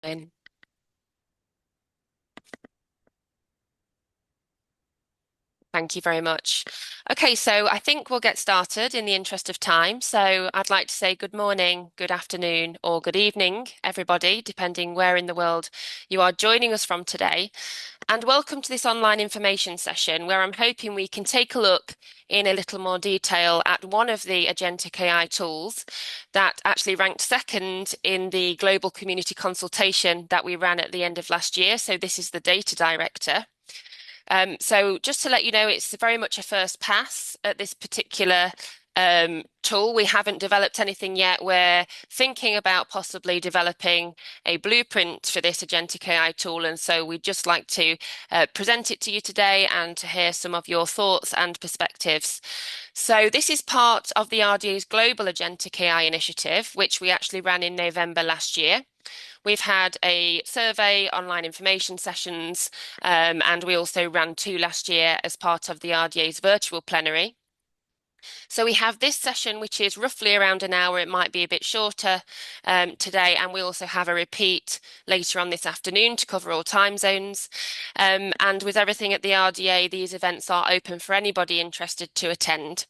In. Thank you very much. Okay, so I think we'll get started in the interest of time. So I'd like to say good morning, good afternoon, or good evening, everybody, depending where in the world you are joining us from today. And welcome to this online information session where I'm hoping we can take a look in a little more detail at one of the agentic AI tools that actually ranked second in the global community consultation that we ran at the end of last year. So this is the data director. So just to let you know, it's very much a first pass at this particular tool. We haven't developed anything yet. We're thinking about possibly developing a blueprint for this agentic AI tool. And so we'd just like to present it to you today and to hear some of your thoughts and perspectives. So this is part of the RDA's Global Agentic AI initiative, which we actually ran in November last year. We've had a survey, online information sessions, and we also ran two last year as part of the RDA's virtual plenary. So we have this session, which is roughly around an hour. It might be a bit shorter today, and we also have a repeat later on this afternoon to cover all time zones. And with everything at the RDA, these events are open for anybody interested to attend.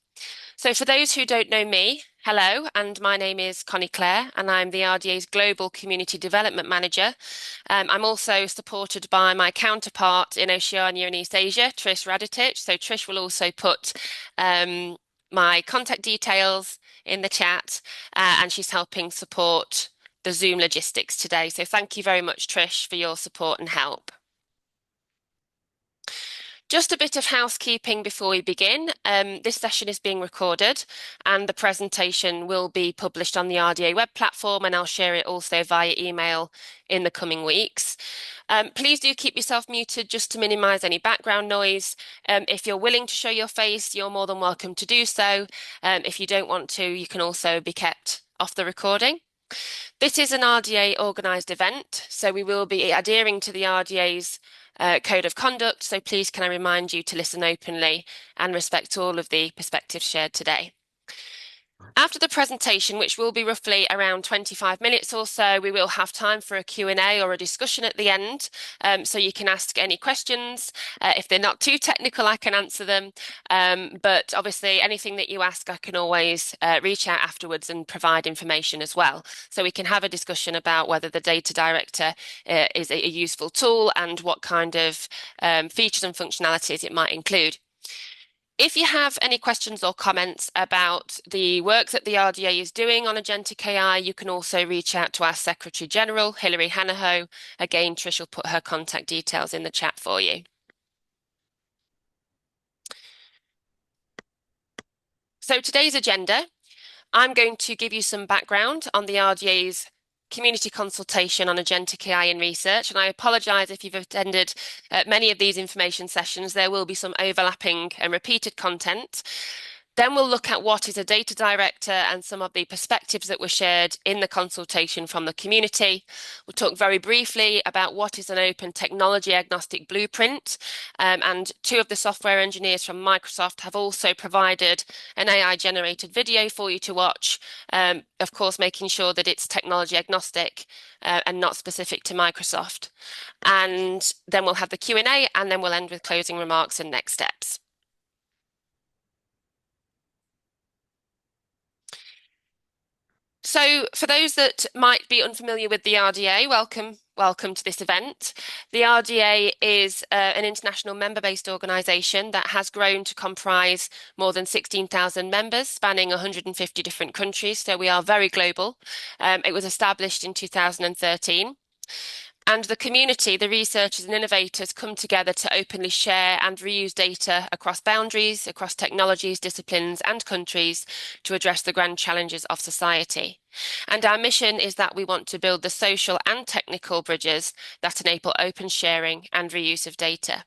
So for those who don't know me, hello, and my name is Connie Clare, and I'm the RDA's Global Community Development Manager. I'm also supported by my counterpart in Oceania and East Asia, Trish Raditich. So Trish will also put my contact details in the chat, and she's helping support the Zoom logistics today. So thank you very much, Trish, for your support and help. Just a bit of housekeeping before we begin. This session is being recorded and the presentation will be published on the RDA web platform, and I'll share it also via email in the coming weeks. Please do keep yourself muted just to minimize any background noise. If you're willing to show your face, you're more than welcome to do so. If you don't want to, you can also be kept off the recording. This is an RDA organised event, so we will be adhering to the RDA's code of conduct. So please can I remind you to listen openly and respect all of the perspectives shared today. After the presentation, which will be roughly around 25 minutes or so, we will have time for a Q&A or a discussion at the end. So you can ask any questions. If they're not too technical, I can answer them. But obviously, anything that you ask, I can always reach out afterwards and provide information as well. So we can have a discussion about whether the data director is a useful tool and what kind of features and functionalities it might include. If you have any questions or comments about the work that the RDA is doing on agentic AI, you can also reach out to our Secretary General, Hilary Hanaho. Again, Trish will put her contact details in the chat for you. So today's agenda, I'm going to give you some background on the RDA's community consultation on agentic AI in research, and I apologise if you've attended many of these information sessions. There will be some overlapping and repeated content. Then we'll look at what is a data director and some of the perspectives that were shared in the consultation from the community. We'll talk very briefly about what is an open technology agnostic blueprint. And two of the software engineers from Microsoft have also provided an AI generated video for you to watch, of course, making sure that it's technology agnostic and not specific to Microsoft. And then we'll have the Q&A, and then we'll end with closing remarks and next steps. So for those that might be unfamiliar with the RDA, welcome to this event. The RDA is an international member-based organisation that has grown to comprise more than 16,000 members spanning 150 different countries, so we are very global. It was established in 2013. And the community, the researchers and innovators come together to openly share and reuse data across boundaries, across technologies, disciplines and countries to address the grand challenges of society. And our mission is that we want to build the social and technical bridges that enable open sharing and reuse of data.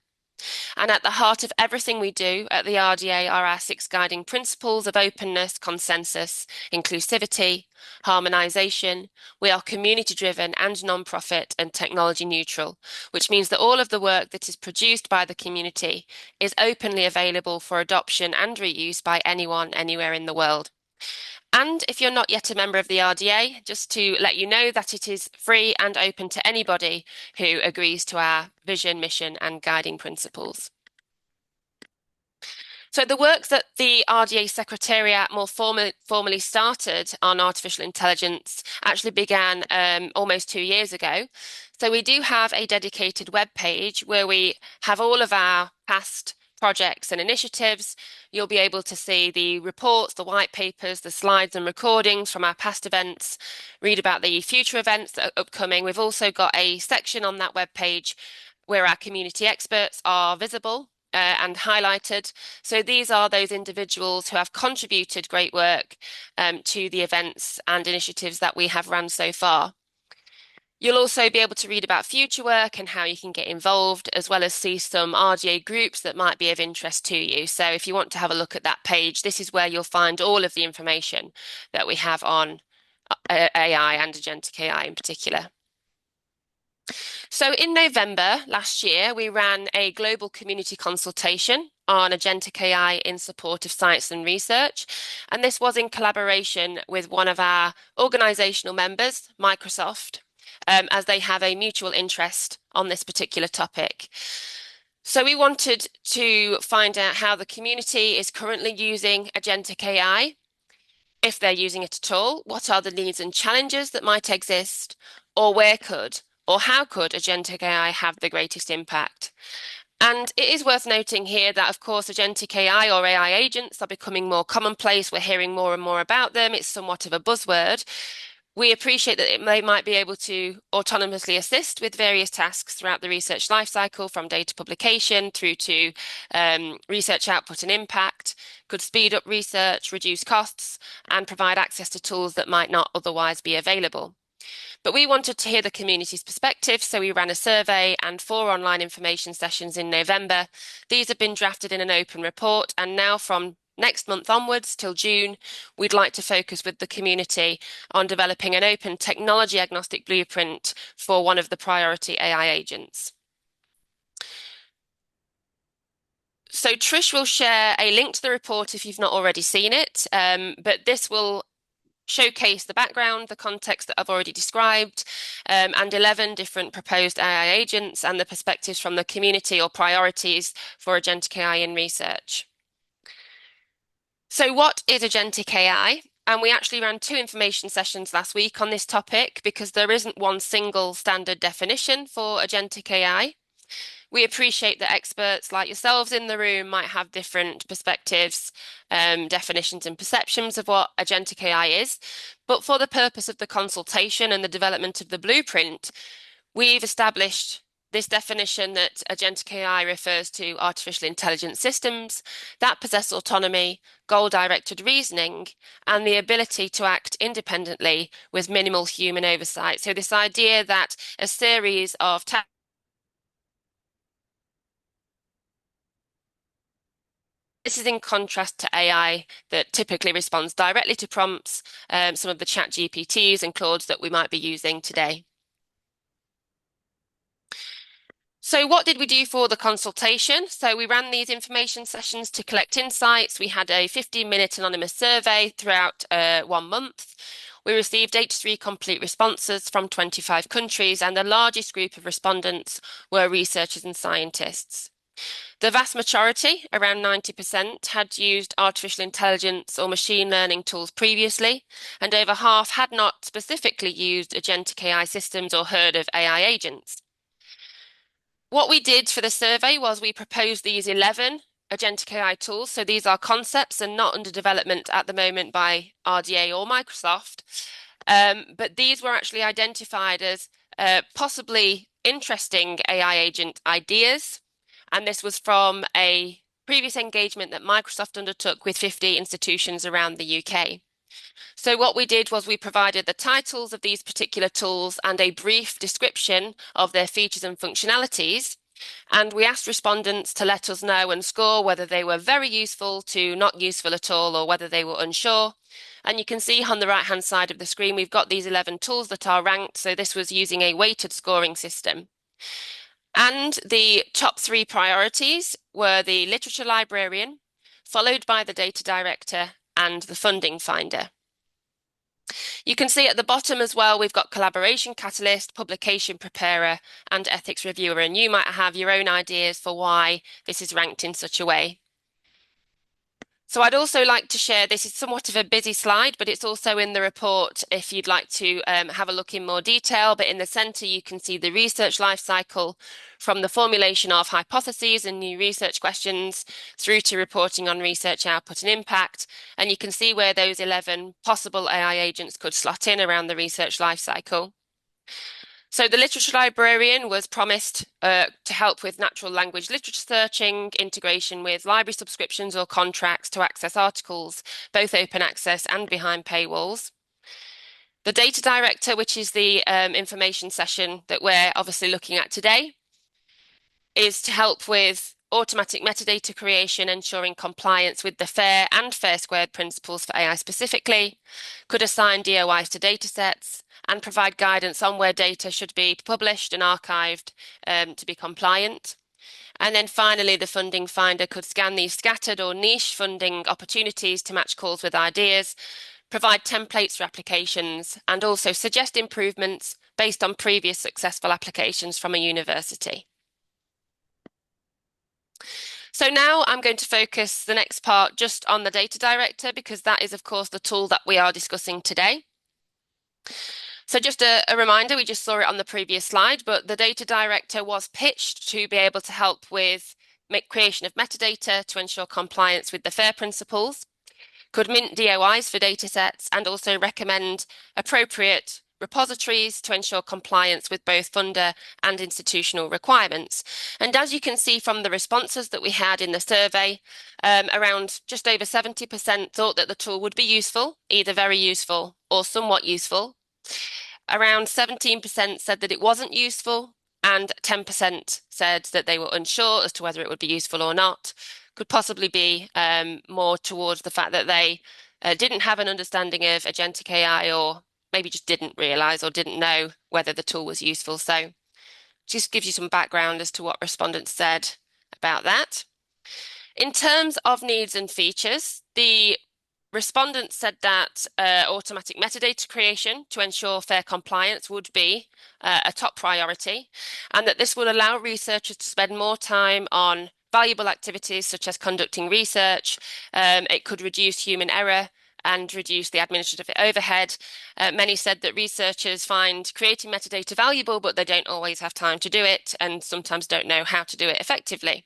And at the heart of everything we do at the RDA are our 6 guiding principles of openness, consensus, inclusivity, harmonization. We are community driven and non-profit and technology neutral, which means that all of the work that is produced by the community is openly available for adoption and reuse by anyone, anywhere in the world. And if you're not yet a member of the RDA, just to let you know that it is free and open to anybody who agrees to our vision, mission, and guiding principles. So the work that the RDA Secretariat more formally started on artificial intelligence actually began almost 2 years ago. So we do have a dedicated web page where we have all of our past projects and initiatives. You'll be able to see the reports, the white papers, the slides and recordings from our past events, read about the future events that are upcoming. We've also got a section on that web page where our community experts are visible and highlighted. So these are those individuals who have contributed great work to the events and initiatives that we have run so far. You'll also be able to read about future work and how you can get involved, as well as see some RDA groups that might be of interest to you. So if you want to have a look at that page, this is where you'll find all of the information that we have on AI and agentic AI in particular. So in November last year, we ran a global community consultation on agentic AI in support of science and research. And this was in collaboration with one of our organizational members, Microsoft, as they have a mutual interest on this particular topic. So we wanted to find out how the community is currently using agentic AI, if they're using it at all, what are the needs and challenges that might exist, or where could or how could agentic AI have the greatest impact? And it is worth noting here that, of course, agentic AI or AI agents are becoming more commonplace. We're hearing more and more about them. It's somewhat of a buzzword. We appreciate that they might be able to autonomously assist with various tasks throughout the research lifecycle, from data publication through to research output and impact, could speed up research, reduce costs, and provide access to tools that might not otherwise be available. But we wanted to hear the community's perspective, so we ran a survey and 4 online information sessions in November. These have been drafted in an open report, and now from next month onwards till June, we'd like to focus with the community on developing an open technology agnostic blueprint for one of the priority AI agents. So Trish will share a link to the report if you've not already seen it, but this will showcase the background, the context that I've already described, and 11 different proposed AI agents and the perspectives from the community or priorities for agentic AI in research. So what is agentic AI? And we actually ran 2 information sessions last week on this topic because there isn't one single standard definition for agentic AI. We appreciate that experts like yourselves in the room might have different perspectives, definitions, and perceptions of what agentic AI is. But for the purpose of the consultation and the development of the blueprint, we've established this definition that agentic AI refers to artificial intelligence systems that possess autonomy, goal-directed reasoning, and the ability to act independently with minimal human oversight. So this idea that a series of this is in contrast to AI that typically responds directly to prompts, some of the chat GPTs and Claudes that we might be using today. So what did we do for the consultation? So we ran these information sessions to collect insights. We had a 15-minute anonymous survey throughout 1 month. We received 83 complete responses from 25 countries, and the largest group of respondents were researchers and scientists. The vast majority, around 90%, had used artificial intelligence or machine learning tools previously, and over half had not specifically used agentic AI systems or heard of AI agents. What we did for the survey was we proposed these 11 agentic AI tools. So these are concepts and not under development at the moment by RDA or Microsoft. But these were actually identified as possibly interesting AI agent ideas. And this was from a previous engagement that Microsoft undertook with 50 institutions around the UK. So what we did was we provided the titles of these particular tools and a brief description of their features and functionalities. And we asked respondents to let us know and score whether they were very useful to not useful at all, or whether they were unsure. And you can see on the right-hand side of the screen, we've got these 11 tools that are ranked. So this was using a weighted scoring system. And the top 3 priorities were the literature librarian, followed by the data director and the funding finder. You can see at the bottom as well, we've got collaboration catalyst, publication preparer, and ethics reviewer, and you might have your own ideas for why this is ranked in such a way. So I'd also like to share, this is somewhat of a busy slide, but it's also in the report if you'd like to have a look in more detail. But in the centre, you can see the research life cycle from the formulation of hypotheses and new research questions through to reporting on research output and impact. And you can see where those 11 possible AI agents could slot in around the research life cycle. So the literature librarian was promised to help with natural language literature searching, integration with library subscriptions or contracts to access articles, both open access and behind paywalls. The data director, which is the information session that we're obviously looking at today, is to help with automatic metadata creation, ensuring compliance with the FAIR and FAIR squared principles for AI specifically, could assign DOIs to datasets, and provide guidance on where data should be published and archived to be compliant. And then finally, the funding finder could scan these scattered or niche funding opportunities to match calls with ideas, provide templates for applications, and also suggest improvements based on previous successful applications from a university. So now I'm going to focus the next part just on the data director, because that is, of course, the tool that we are discussing today. So just a reminder, we just saw it on the previous slide, but the data director was pitched to be able to help with creation of metadata to ensure compliance with the FAIR principles, could mint DOIs for datasets, and also recommend appropriate repositories to ensure compliance with both funder and institutional requirements. And as you can see from the responses that we had in the survey, around just over 70% thought that the tool would be useful, either very useful or somewhat useful. Around 17% said that it wasn't useful, and 10% said that they were unsure as to whether it would be useful or not. Could possibly be more towards the fact that they didn't have an understanding of agentic AI, or maybe just didn't realize or didn't know whether the tool was useful. So just gives you some background as to what respondents said about that. In terms of needs and features, the respondents said that automatic metadata creation to ensure fair compliance would be a top priority, and that this will allow researchers to spend more time on valuable activities such as conducting research. It could reduce human error and reduce the administrative overhead. Many said that researchers find creating metadata valuable, but they don't always have time to do it and sometimes don't know how to do it effectively.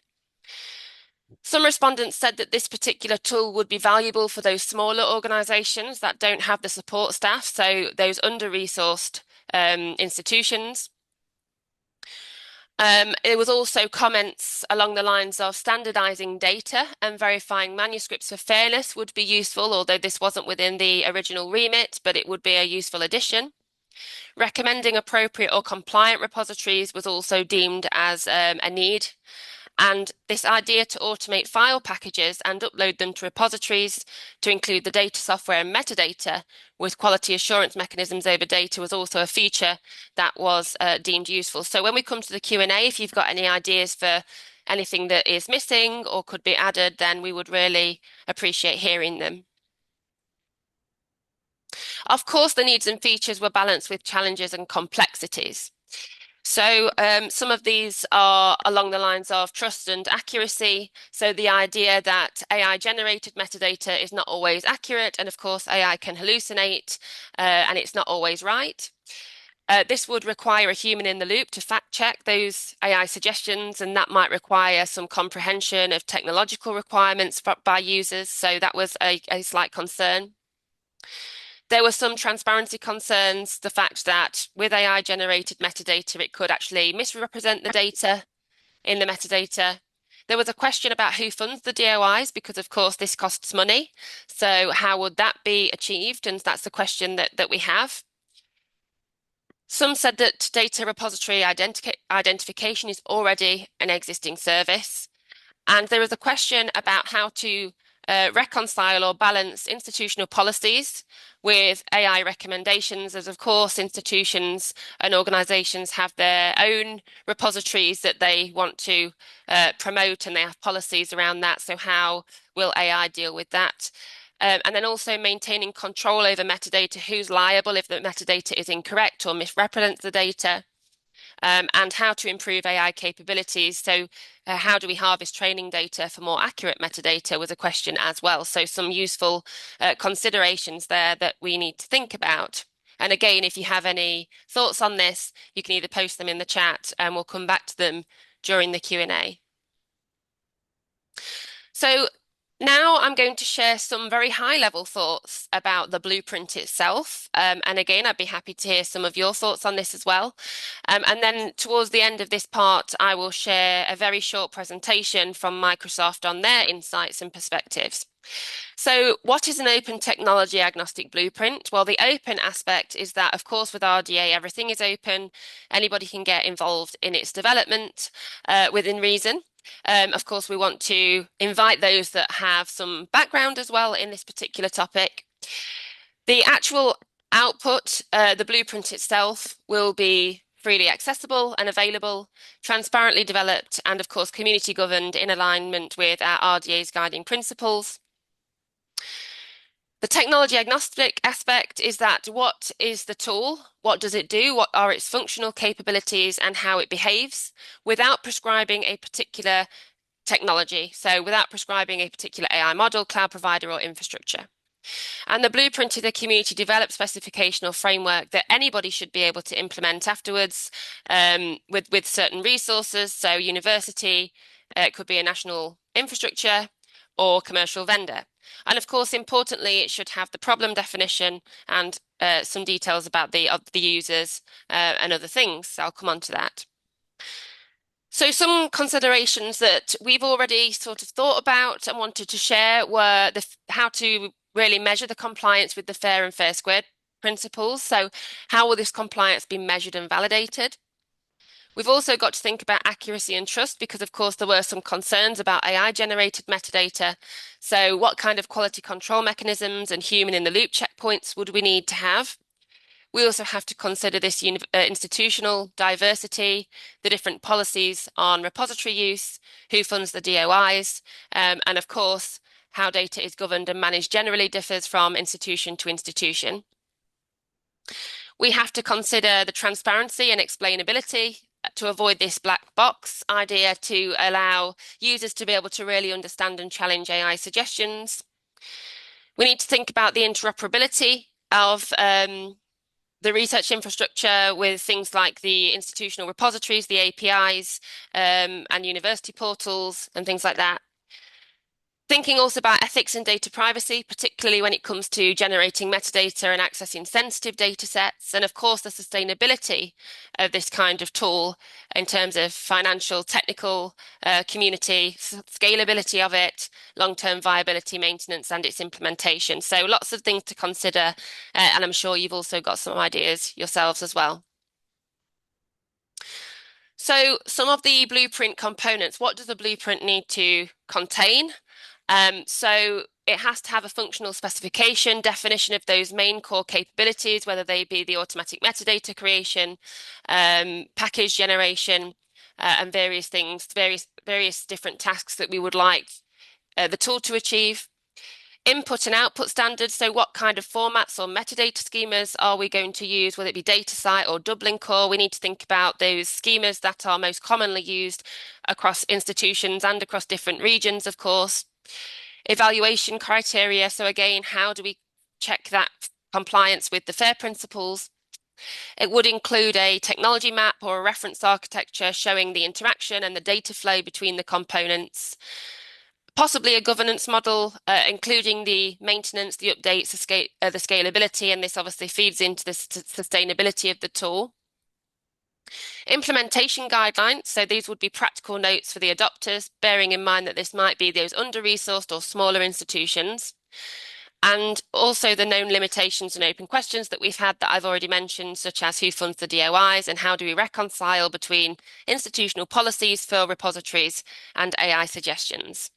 Some respondents said that this particular tool would be valuable for those smaller organisations that don't have the support staff, so those under-resourced institutions. There was also comments along the lines of standardising data and verifying manuscripts for fairness would be useful, although this wasn't within the original remit, but it would be a useful addition. Recommending appropriate or compliant repositories was also deemed as a need. And this idea to automate file packages and upload them to repositories to include the data software and metadata with quality assurance mechanisms over data was also a feature that was deemed useful. So when we come to the Q&A, if you've got any ideas for anything that is missing or could be added, then we would really appreciate hearing them. Of course, the needs and features were balanced with challenges and complexities. So some of these are along the lines of trust and accuracy. So the idea that AI generated metadata is not always accurate, and of course AI can hallucinate and it's not always right. This would require a human in the loop to fact check those AI suggestions, and that might require some comprehension of technological requirements by users. So that was a slight concern. There were some transparency concerns, the fact that with AI generated metadata, it could actually misrepresent the data in the metadata. There was a question about who funds the DOIs, because of course this costs money. So how would that be achieved? And that's the question that we have. Some said that data repository identification is already an existing service. And there was a question about how to reconcile or balance institutional policies with AI recommendations, as of course institutions and organisations have their own repositories that they want to promote, and they have policies around that. So how will AI deal with that? And then also maintaining control over metadata, who's liable if the metadata is incorrect or misrepresents the data, and how to improve AI capabilities. So, how do we harvest training data for more accurate metadata was a question as well. So, some useful considerations there that we need to think about. And again, if you have any thoughts on this, you can either post them in the chat and we'll come back to them during the Q&A. So now I'm going to share some very high level thoughts about the blueprint itself. And again, I'd be happy to hear some of your thoughts on this as well. And then towards the end of this part, I will share a very short presentation from Microsoft on their insights and perspectives. So, what is an open technology agnostic blueprint? Well, the open aspect is that, of course, with RDA, everything is open. Anybody can get involved in its development within reason. Of course, we want to invite those that have some background as well in this particular topic. The actual output, the blueprint itself, will be freely accessible and available, transparently developed, and of course, community governed in alignment with our RDA's guiding principles. The technology agnostic aspect is that what is the tool? What does it do? What are its functional capabilities and how it behaves without prescribing a particular technology? So without prescribing a particular AI model, cloud provider, or infrastructure. And the blueprint is a community developed specification or framework that anybody should be able to implement afterwards with certain resources. So university, it could be a national infrastructure or commercial vendor. And of course, importantly, it should have the problem definition and some details about the users and other things. So I'll come on to that. So some considerations that we've already sort of thought about and wanted to share were how to really measure the compliance with the fair and fair squared principles. So how will this compliance be measured and validated? We've also got to think about accuracy and trust because, of course, there were some concerns about AI-generated metadata. So what kind of quality control mechanisms and human-in-the-loop checkpoints would we need to have? We also have to consider this institutional diversity, the different policies on repository use, who funds the DOIs, and of course, how data is governed and managed generally differs from institution to institution. We have to consider the transparency and explainability to avoid this black box idea to allow users to be able to really understand and challenge AI suggestions. We need to think about the interoperability of the research infrastructure with things like the institutional repositories, the APIs, and university portals and things like that. Thinking also about ethics and data privacy, particularly when it comes to generating metadata and accessing sensitive data sets, and of course the sustainability of this kind of tool in terms of financial, technical, community, scalability of it, long-term viability, maintenance, and its implementation. So lots of things to consider, and I'm sure you've also got some ideas yourselves as well. So some of the blueprint components, what does the blueprint need to contain? So it has to have a functional specification, definition of those main core capabilities, whether they be the automatic metadata creation, package generation, and various things, various different tasks that we would like the tool to achieve. Input and output standards. So what kind of formats or metadata schemas are we going to use? Whether it be DataCite or Dublin Core, we need to think about those schemas that are most commonly used across institutions and across different regions, of course. Evaluation criteria. So again, how do we check that compliance with the FAIR principles? It would include a technology map or a reference architecture showing the interaction and the data flow between the components. Possibly a governance model, including the maintenance, the updates, the scalability, and this obviously feeds into the sustainability of the tool. Implementation guidelines, so these would be practical notes for the adopters, bearing in mind that this might be those under-resourced or smaller institutions. And also the known limitations and open questions that we've had that I've already mentioned, such as who funds the DOIs and how do we reconcile between institutional policies for repositories and AI suggestions.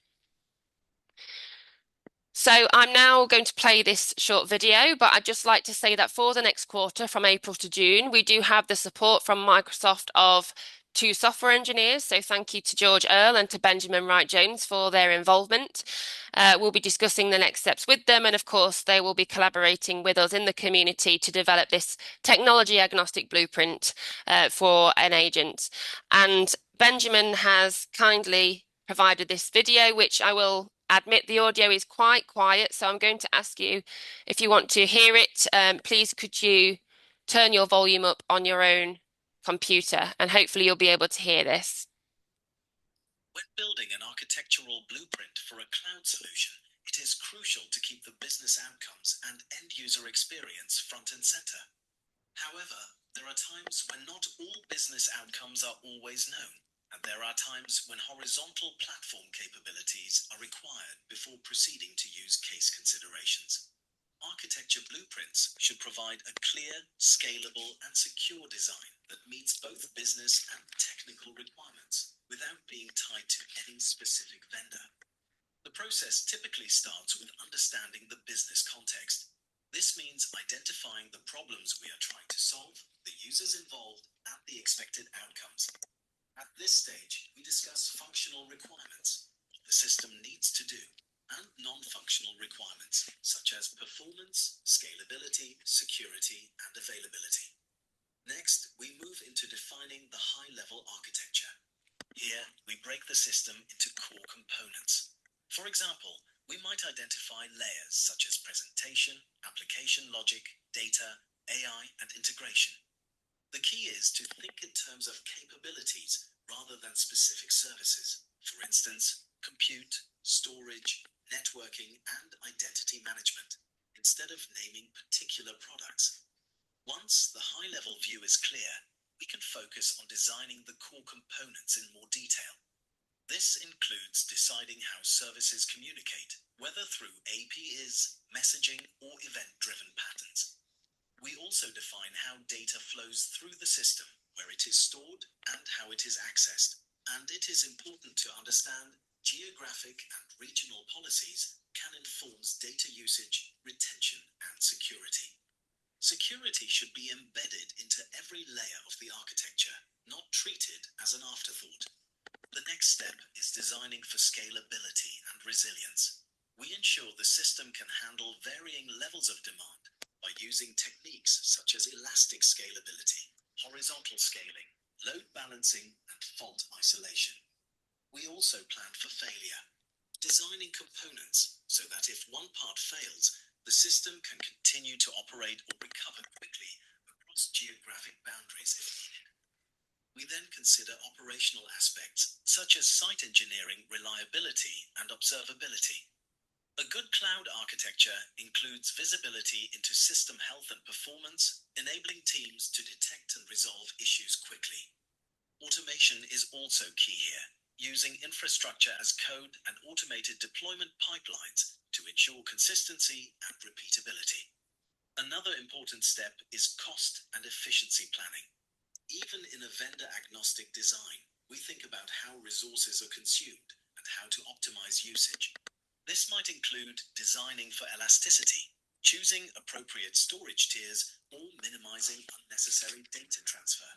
So I'm now going to play this short video, but I'd just like to say that for the next quarter, from April to June, we do have the support from Microsoft of two software engineers. So thank you to George Earle and to Benjamin Wright-Jones for their involvement. We'll be discussing the next steps with them, and of course, they will be collaborating with us in the community to develop this technology agnostic blueprint for an agent. And Benjamin has kindly provided this video, which I will admit the audio is quite quiet, so I'm going to ask you if you want to hear it, please could you turn your volume up on your own computer, and hopefully you'll be able to hear this. When building an architectural blueprint for a cloud solution, it is crucial to keep the business outcomes and end-user experience front and center. However, there are times when not all business outcomes are always known, and there are times when horizontal platform capabilities are required before proceeding to use case considerations. Architecture blueprints should provide a clear, scalable, and secure design that meets both business and technical requirements without being tied to any specific vendor. The process typically starts with understanding the business context. This means identifying the problems we are trying to solve, the users involved, and the expected outcomes. At this stage, we discuss functional requirements, what the system needs to do, and non-functional requirements such as performance, scalability, security, and availability. Next, we move into defining the high-level architecture. Here, we break the system into core components. For example, we might identify layers such as presentation, application logic, data, AI, and integration. The key is to think in terms of capabilities rather than specific services. For instance, compute, storage, networking, and identity management, instead of naming particular products. Once the high-level view is clear, we can focus on designing the core components in more detail. This includes deciding how services communicate, whether through APIs, messaging, or event-driven patterns. We also define how data flows through the system, where it is stored, and how it is accessed. And it is important to understand geographic and regional policies can inform data usage, retention, and security. Security should be embedded into every layer of the architecture, not treated as an afterthought. The next step is designing for scalability and resilience. We ensure the system can handle varying levels of demand by using techniques such as elastic scalability, horizontal scaling, load balancing, and fault isolation. We also plan for failure, designing components so that if one part fails, the system can continue to operate or recover quickly across geographic boundaries if needed. We then consider operational aspects such as site engineering, reliability, and observability. A good cloud architecture includes visibility into system health and performance, enabling teams to detect and resolve issues quickly. Automation is also key here, using infrastructure as code and automated deployment pipelines to ensure consistency and repeatability. Another important step is cost and efficiency planning. Even in a vendor-agnostic design, we think about how resources are consumed and how to optimize usage. This might include designing for elasticity, choosing appropriate storage tiers, or minimizing unnecessary data transfer.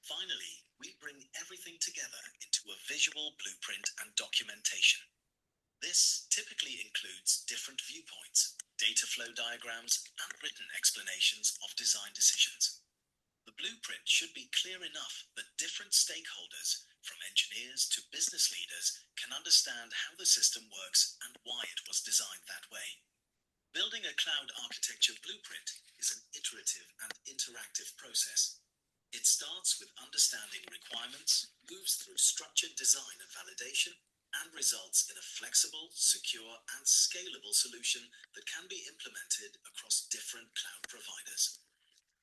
Finally, we bring everything together into a visual blueprint and documentation. This typically includes different viewpoints, data flow diagrams, and written explanations of design decisions. The blueprint should be clear enough that different stakeholders, from engineers to business leaders, can understand how the system works and why it was designed that way. Building a cloud architecture blueprint is an iterative and interactive process. It starts with understanding requirements, moves through structured design and validation, and results in a flexible, secure, and scalable solution that can be implemented across different cloud providers.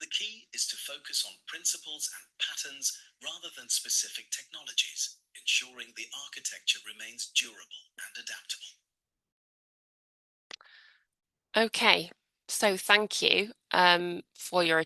The key is to focus on principles and patterns rather than specific technologies, ensuring the architecture remains durable and adaptable. Okay, so thank you for your